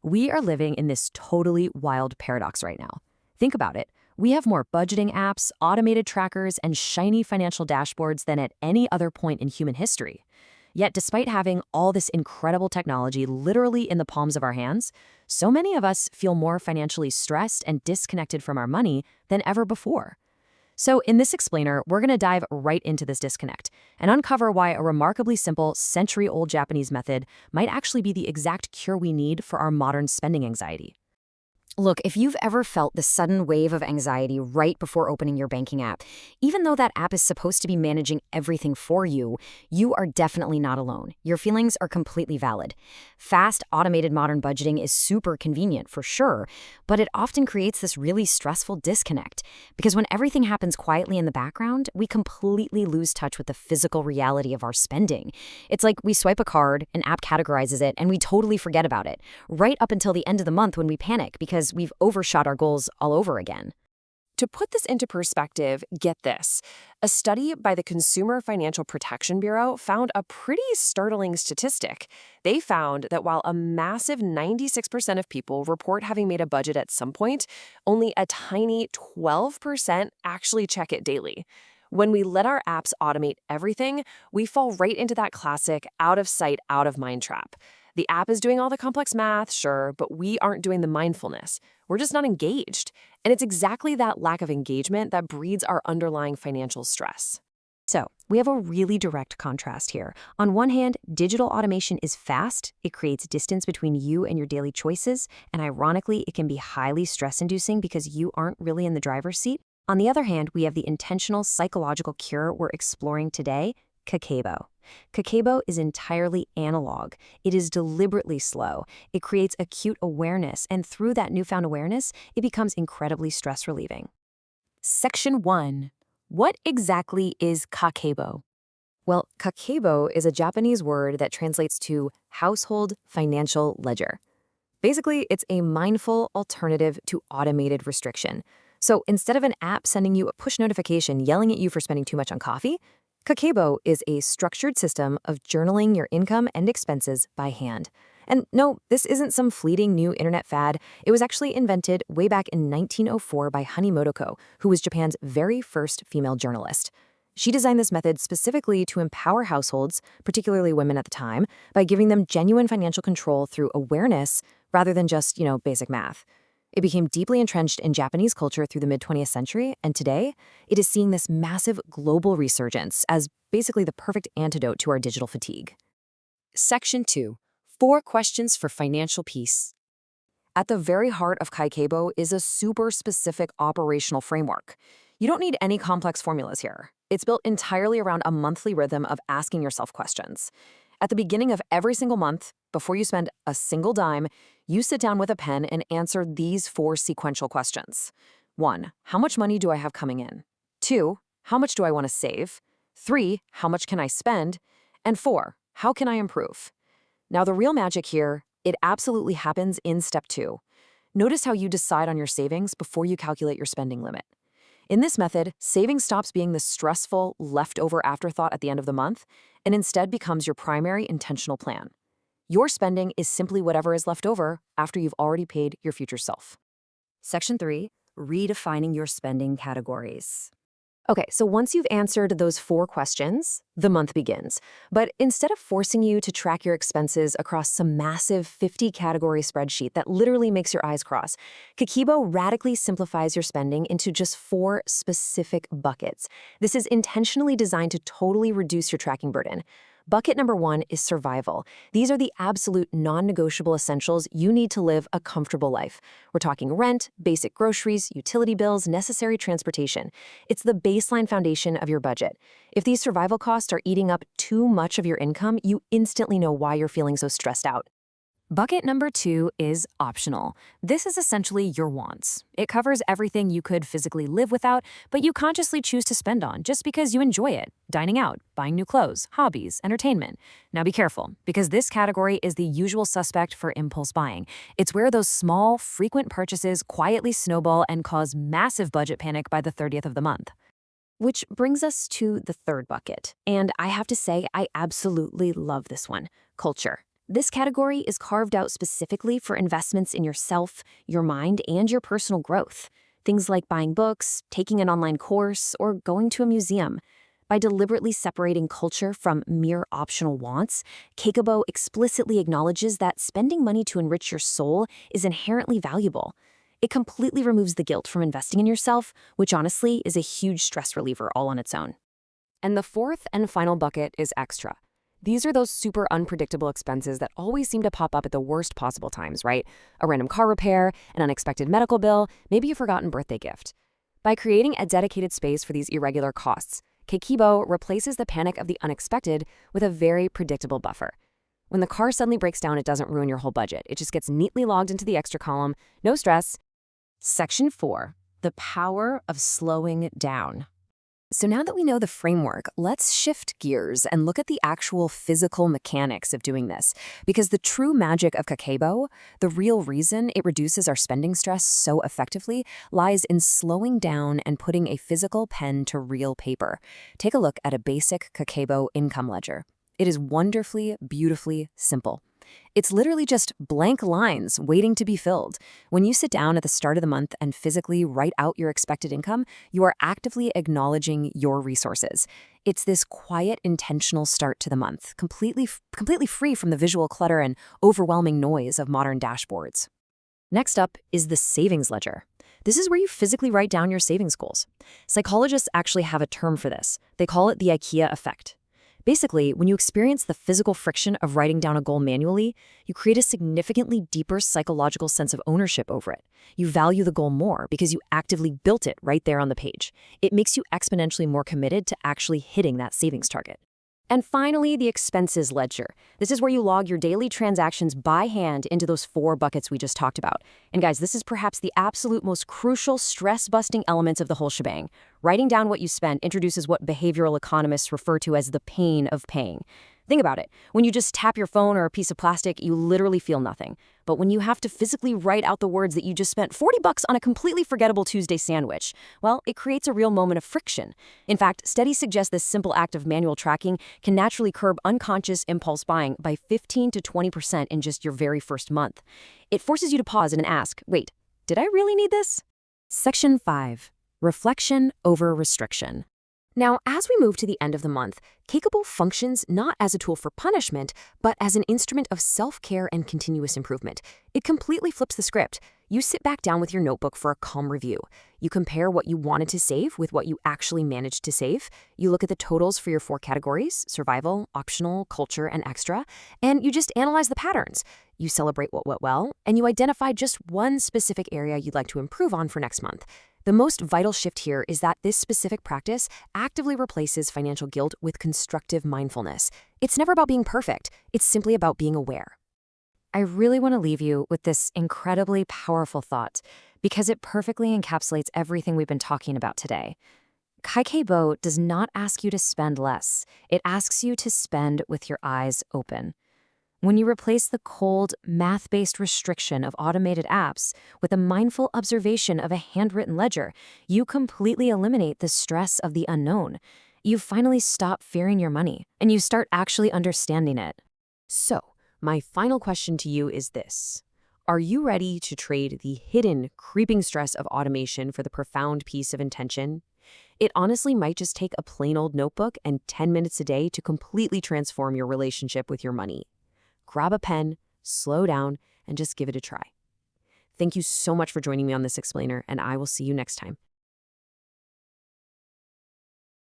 We are living in this totally wild paradox right now. Think about it. We have more budgeting apps, automated trackers, and shiny financial dashboards than at any other point in human history. Yet, despite having all this incredible technology literally in the palms of our hands, so many of us feel more financially stressed and disconnected from our money than ever before. So in this explainer, we're going to dive right into this disconnect and uncover why a remarkably simple, century-old Japanese method might actually be the exact cure we need for our modern spending anxiety. Look, if you've ever felt the sudden wave of anxiety right before opening your banking app, even though that app is supposed to be managing everything for you, you are definitely not alone. Your feelings are completely valid. Fast, automated modern budgeting is super convenient for sure, but it often creates this really stressful disconnect because when everything happens quietly in the background, we completely lose touch with the physical reality of our spending. It's like we swipe a card, an app categorizes it, and we totally forget about it, right up until the end of the month when we panic because we've overshot our goals all over again. To put this into perspective, get this. A study by the Consumer Financial Protection Bureau found a pretty startling statistic. They found that while a massive 96% of people report having made a budget at some point, only a tiny 12% actually check it daily. When we let our apps automate everything, we fall right into that classic out of sight, out of mind trap. The app is doing all the complex math, sure, but we aren't doing the mindfulness. We're just not engaged. And it's exactly that lack of engagement that breeds our underlying financial stress. So, we have a really direct contrast here. On one hand, digital automation is fast, it creates distance between you and your daily choices, and ironically, it can be highly stress-inducing because you aren't really in the driver's seat. On the other hand, we have the intentional psychological cure we're exploring today, Kakeibo. Kakeibo is entirely analog. It is deliberately slow. It creates acute awareness, and through that newfound awareness, it becomes incredibly stress-relieving. Section 1. What exactly is Kakeibo? Well, Kakeibo is a Japanese word that translates to household financial ledger. Basically, it's a mindful alternative to automated restriction. So instead of an app sending you a push notification yelling at you for spending too much on coffee, Kakeibo is a structured system of journaling your income and expenses by hand. And no, this isn't some fleeting new internet fad. It was actually invented way back in 1904 by Hanimotoko, who was Japan's very first female journalist. She designed this method specifically to empower households, particularly women at the time, by giving them genuine financial control through awareness rather than just, basic math. It became deeply entrenched in Japanese culture through the mid-20th century, and today, it is seeing this massive global resurgence as basically the perfect antidote to our digital fatigue. Section 2. 4 questions for financial peace. At the very heart of Kakeibo is a super specific operational framework. You don't need any complex formulas here. It's built entirely around a monthly rhythm of asking yourself questions. At the beginning of every single month, before you spend a single dime, you sit down with a pen and answer these 4 sequential questions. 1. How much money do I have coming in? 2. How much do I want to save? 3. How much can I spend? And 4. How can I improve? Now, the real magic here, it absolutely happens in step 2. Notice how you decide on your savings before you calculate your spending limit. In this method, saving stops being the stressful, leftover afterthought at the end of the month and instead becomes your primary intentional plan. Your spending is simply whatever is left over after you've already paid your future self. Section 3, redefining your spending categories. Okay, so once you've answered those 4 questions, the month begins. But instead of forcing you to track your expenses across some massive 50-category spreadsheet that literally makes your eyes cross, Kakeibo radically simplifies your spending into just 4 specific buckets. This is intentionally designed to totally reduce your tracking burden. Bucket number 1 is survival. These are the absolute non-negotiable essentials you need to live a comfortable life. We're talking rent, basic groceries, utility bills, necessary transportation. It's the baseline foundation of your budget. If these survival costs are eating up too much of your income, you instantly know why you're feeling so stressed out. Bucket number 2 is optional. This is essentially your wants. It covers everything you could physically live without, but you consciously choose to spend on just because you enjoy it. Dining out, buying new clothes, hobbies, entertainment. Now be careful, because this category is the usual suspect for impulse buying. It's where those small, frequent purchases quietly snowball and cause massive budget panic by the 30th of the month. Which brings us to the third bucket. And I have to say, I absolutely love this one, culture. This category is carved out specifically for investments in yourself, your mind, and your personal growth. Things like buying books, taking an online course, or going to a museum. By deliberately separating culture from mere optional wants, Kakeibo explicitly acknowledges that spending money to enrich your soul is inherently valuable. It completely removes the guilt from investing in yourself, which honestly is a huge stress reliever all on its own. And the fourth and final bucket is extra. These are those super unpredictable expenses that always seem to pop up at the worst possible times, right? A random car repair, an unexpected medical bill, maybe a forgotten birthday gift. By creating a dedicated space for these irregular costs, Kakeibo replaces the panic of the unexpected with a very predictable buffer. When the car suddenly breaks down, it doesn't ruin your whole budget. It just gets neatly logged into the extra column. No stress. Section 4. The power of slowing down. So now that we know the framework, let's shift gears and look at the actual physical mechanics of doing this. Because the true magic of Kakeibo, the real reason it reduces our spending stress so effectively, lies in slowing down and putting a physical pen to real paper. Take a look at a basic Kakeibo income ledger. It is wonderfully, beautifully simple. It's literally just blank lines waiting to be filled. When you sit down at the start of the month and physically write out your expected income, you are actively acknowledging your resources. It's this quiet, intentional start to the month, completely free from the visual clutter and overwhelming noise of modern dashboards. Next up is the savings ledger. This is where you physically write down your savings goals. Psychologists actually have a term for this. They call it the IKEA effect. Basically, when you experience the physical friction of writing down a goal manually, you create a significantly deeper psychological sense of ownership over it. You value the goal more because you actively built it right there on the page. It makes you exponentially more committed to actually hitting that savings target. And finally, the expenses ledger. This is where you log your daily transactions by hand into those 4 buckets we just talked about. And guys, this is perhaps the absolute most crucial stress-busting elements of the whole shebang. Writing down what you spend introduces what behavioral economists refer to as the pain of paying. Think about it. When you just tap your phone or a piece of plastic, you literally feel nothing. But when you have to physically write out the words that you just spent $40 on a completely forgettable Tuesday sandwich, well, it creates a real moment of friction. In fact, studies suggest this simple act of manual tracking can naturally curb unconscious impulse buying by 15 to 20% in just your very first month. It forces you to pause and ask, wait, did I really need this? Section 5. Reflection over restriction. Now, as we move to the end of the month, Kakeibo functions not as a tool for punishment, but as an instrument of self-care and continuous improvement. It completely flips the script. You sit back down with your notebook for a calm review. You compare what you wanted to save with what you actually managed to save. You look at the totals for your 4 categories: survival, optional, culture, and extra, and you just analyze the patterns. You celebrate what went well, and you identify just one specific area you'd like to improve on for next month. The most vital shift here is that this specific practice actively replaces financial guilt with constructive mindfulness. It's never about being perfect. It's simply about being aware. I really want to leave you with this incredibly powerful thought because it perfectly encapsulates everything we've been talking about today. Kakeibo does not ask you to spend less. It asks you to spend with your eyes open. When you replace the cold, math-based restriction of automated apps with a mindful observation of a handwritten ledger, you completely eliminate the stress of the unknown. You finally stop fearing your money, and you start actually understanding it. So, my final question to you is this. Are you ready to trade the hidden, creeping stress of automation for the profound peace of intention? It honestly might just take a plain old notebook and 10 minutes a day to completely transform your relationship with your money. Grab a pen, slow down, and just give it a try. Thank you so much for joining me on this explainer, and I will see you next time.